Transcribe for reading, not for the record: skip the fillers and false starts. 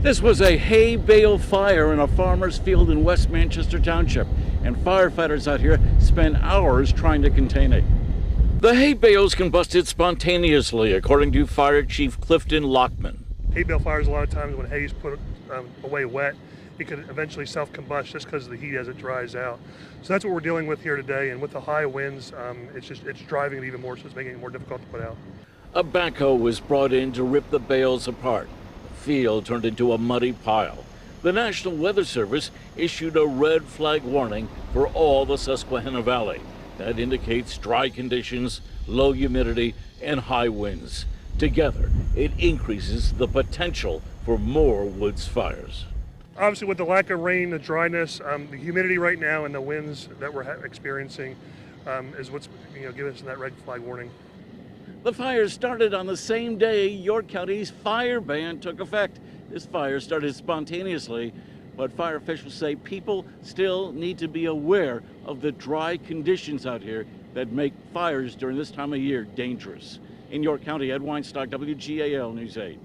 This was a hay bale fire in a farmer's field in West Manchester Township, and firefighters out here spent hours trying to contain it. The hay bales combusted spontaneously, according to Fire Chief Clifton Lockman. Hay bale fires, a lot of times when hay is put away wet, it could eventually self-combust just because of the heat as it dries out. So that's what we're dealing with here today, and with the high winds, it's driving it even more, so it's making it more difficult to put out. A backhoe was brought in to rip the bales apart. The field turned into a muddy pile. The National Weather Service issued a red flag warning for all the Susquehanna Valley. That indicates dry conditions, low humidity, and high winds. Together, it increases the potential for more woods fires. Obviously, with the lack of rain, the dryness, the humidity right now, and the winds that we're experiencing is what's giving us that red flag warning. The fires started on the same day York County's fire ban took effect. This fire started spontaneously, but fire officials say people still need to be aware of the dry conditions out here that make fires during this time of year dangerous. In York County, Ed Weinstock, WGAL News 8.